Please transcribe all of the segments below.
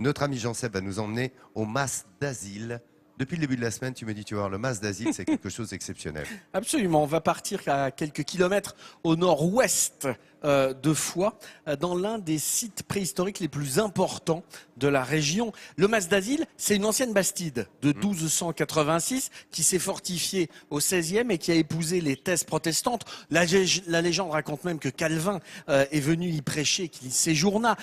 Notre ami Jean-Seb va nous emmener au Mas d'Asile. Depuis le début de la semaine, tu me dis, tu vas voir, le Mas d'Asile, c'est quelque chose d'exceptionnel. Absolument, on va partir à quelques kilomètres au nord-ouest de Foix, dans l'un des sites préhistoriques les plus importants de la région. Le Mas d'Asile, c'est une ancienne bastide de 1286 qui s'est fortifiée au XVIe et qui a épousé les thèses protestantes. La légende raconte même que Calvin est venu y prêcher, qu'il y séjourna.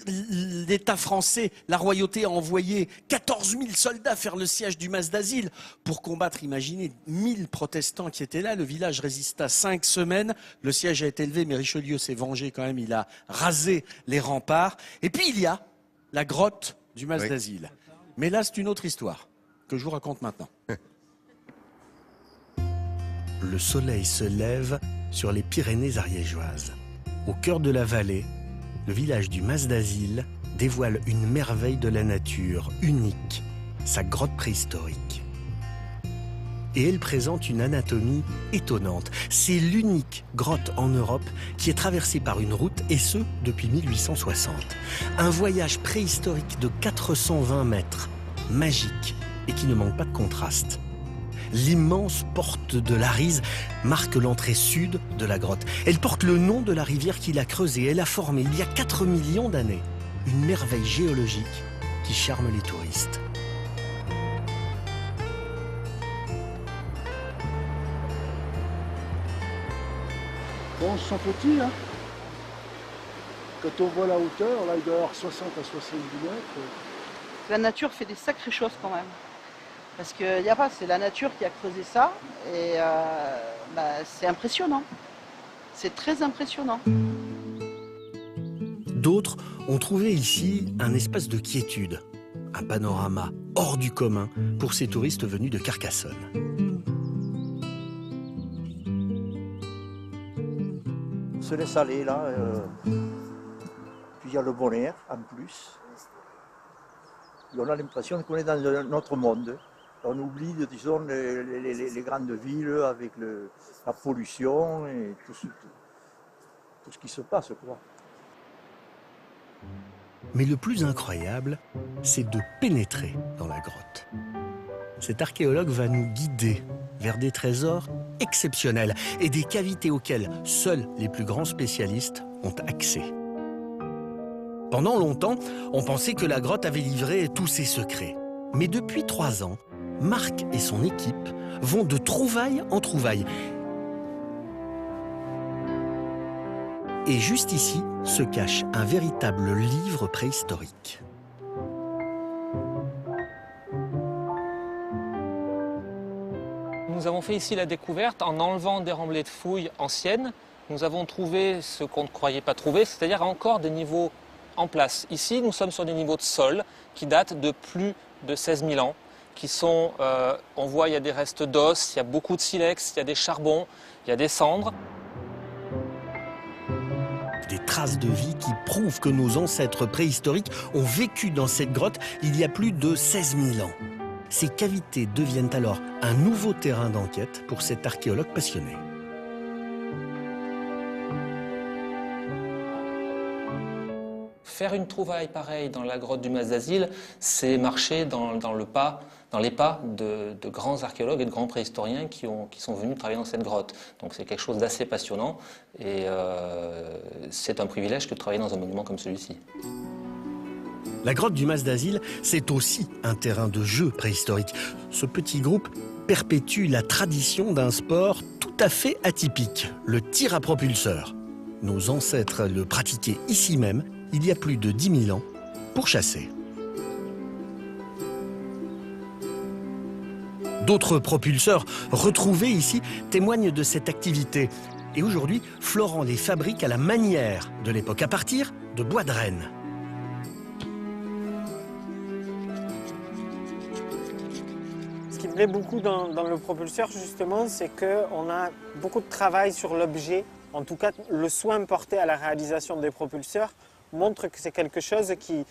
L'État français, la royauté a envoyé 14 000 soldats faire le siège du Mas d'Asile pour combattre, imaginez, 1000 protestants qui étaient là. Le village résista 5 semaines. Le siège a été levé, mais Richelieu s'est vengé quand même. Il a rasé les remparts. Et puis il y a la grotte du Mas d'Asile. Mais là, c'est une autre histoire que je vous raconte maintenant. Le soleil se lève sur les Pyrénées ariégeoises. Au cœur de la vallée, le village du Mas d'Asile dévoile une merveille de la nature, unique, sa grotte préhistorique. Et elle présente une anatomie étonnante. C'est l'unique grotte en Europe qui est traversée par une route, et ce, depuis 1860. Un voyage préhistorique de 420 mètres, magique, et qui ne manque pas de contraste. L'immense porte de l'Arise marque l'entrée sud de la grotte. Elle porte le nom de la rivière qui l'a creusée. Elle a formé, il y a 4 millions d'années, une merveille géologique qui charme les touristes. Bon, on se sent petit, hein. Quand on voit la hauteur, là, il doit y avoir 60 à 70 mètres. La nature fait des sacrées choses quand même. Parce qu'il n'y a pas, c'est la nature qui a creusé ça. Et c'est impressionnant. C'est très impressionnant. D'autres ont trouvé ici un espace de quiétude, un panorama hors du commun pour ces touristes venus de Carcassonne. On se laisse aller là, puis il y a le bon air en plus. Et on a l'impression qu'on est dans un autre monde. On oublie, disons, les grandes villes avec la pollution et tout ce qui se passe, quoi. Mais le plus incroyable, c'est de pénétrer dans la grotte. Cet archéologue va nous guider vers des trésors exceptionnels et des cavités auxquelles seuls les plus grands spécialistes ont accès. Pendant longtemps, on pensait que la grotte avait livré tous ses secrets. Mais depuis 3 ans, Marc et son équipe vont de trouvaille en trouvaille. Et juste ici se cache un véritable livre préhistorique. Nous avons fait ici la découverte en enlevant des remblais de fouilles anciennes. Nous avons trouvé ce qu'on ne croyait pas trouver, c'est-à-dire encore des niveaux en place. Ici, nous sommes sur des niveaux de sol qui datent de plus de 16 000 ans, qui sont, on voit, il y a des restes d'os, il y a beaucoup de silex, il y a des charbons, il y a des cendres. Des traces de vie qui prouvent que nos ancêtres préhistoriques ont vécu dans cette grotte il y a plus de 16 000 ans. Ces cavités deviennent alors un nouveau terrain d'enquête pour cet archéologue passionné. Faire une trouvaille pareille dans la grotte du Mas d'Asile, c'est marcher dans les pas de grands archéologues et de grands préhistoriens qui sont venus travailler dans cette grotte. Donc c'est quelque chose d'assez passionnant et c'est un privilège que de travailler dans un monument comme celui-ci. La grotte du Mas d'Asile, c'est aussi un terrain de jeu préhistorique. Ce petit groupe perpétue la tradition d'un sport tout à fait atypique, le tir à propulseur. Nos ancêtres le pratiquaient ici même, il y a plus de 10 000 ans, pour chasser. D'autres propulseurs retrouvés ici témoignent de cette activité. Et aujourd'hui, Florent les fabrique à la manière de l'époque, à partir de bois de renne. Ce qui me plaît beaucoup dans le propulseur, justement, c'est qu'on a beaucoup de travail sur l'objet. En tout cas, le soin porté à la réalisation des propulseurs montre que c'est quelque chose qui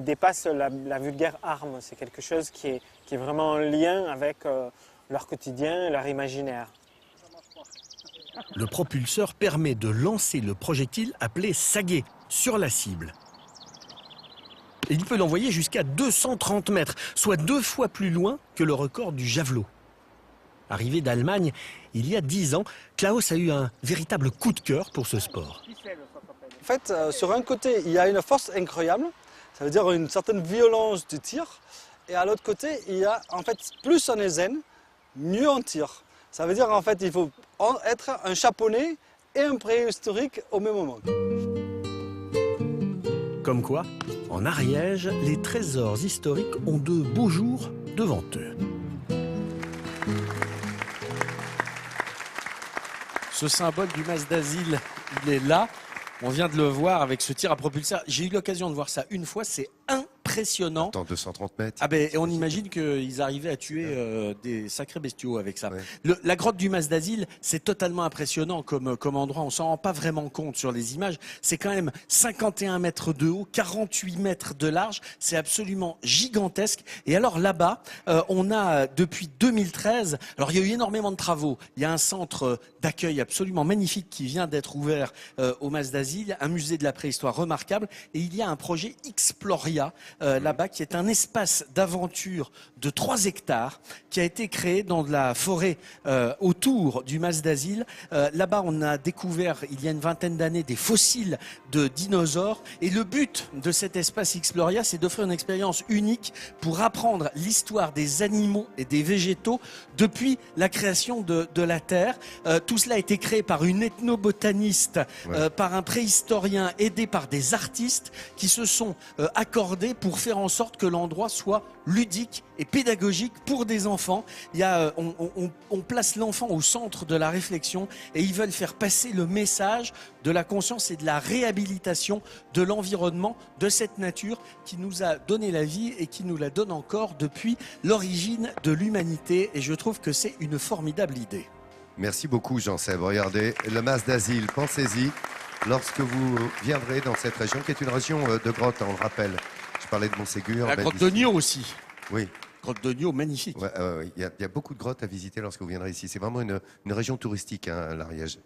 dépasse la vulgaire arme. C'est quelque chose qui est vraiment en lien avec leur quotidien, leur imaginaire. Le propulseur permet de lancer le projectile appelé saguet sur la cible. Et il peut l'envoyer jusqu'à 230 mètres, soit 2 fois plus loin que le record du javelot. Arrivé d'Allemagne il y a 10 ans, Klaus a eu un véritable coup de cœur pour ce sport. En fait, sur un côté, il y a une force incroyable, ça veut dire une certaine violence du tir. Et à l'autre côté, il y a en fait plus on est zen, mieux on tire. Ça veut dire en fait il faut être un chaponais et un préhistorique au même moment. Comme quoi, en Ariège, les trésors historiques ont de beaux jours devant eux. Ce symbole du mas d'asile, il est là. On vient de le voir avec ce tir à propulseur. J'ai eu l'occasion de voir ça une fois, c'est impressionnant. Attends, 230 mètres. Ah ben, on imagine qu'ils arrivaient à tuer des sacrés bestiaux avec ça. Ouais. La grotte du mas d'asile, c'est totalement impressionnant comme endroit. On s'en rend pas vraiment compte sur les images. C'est quand même 51 mètres de haut, 48 mètres de large. C'est absolument gigantesque. Et alors là-bas, on a depuis 2013, alors il y a eu énormément de travaux. Il y a un centre d'accueil absolument magnifique qui vient d'être ouvert au mas d'asile, un musée de la préhistoire remarquable. Et il y a un projet Exploria là-bas, qui est un espace d'aventure de 3 hectares qui a été créé dans de la forêt autour du mas d'asile. Là-bas, on a découvert, il y a une vingtaine d'années, des fossiles de dinosaures. Et le but de cet espace Exploria, c'est d'offrir une expérience unique pour apprendre l'histoire des animaux et des végétaux depuis la création de la Terre. Tout cela a été créé par une ethnobotaniste, par un préhistorien, aidé par des artistes qui se sont accordés pour faire en sorte que l'endroit soit ludique et pédagogique pour des enfants. On place l'enfant au centre de la réflexion et ils veulent faire passer le message de la conscience et de la réhabilitation de l'environnement, de cette nature qui nous a donné la vie et qui nous la donne encore depuis l'origine de l'humanité. Et je trouve que c'est une formidable idée. Merci beaucoup, Jean-Seb. Regardez, le mas d'asile, pensez-y lorsque vous viendrez dans cette région, qui est une région de grottes, on le rappelle. Je parlais de Montségur. La grotte de Nio aussi. Oui. Grotte de Nio, magnifique. Il y a beaucoup de grottes à visiter lorsque vous viendrez ici. C'est vraiment une région touristique, hein, l'Ariège.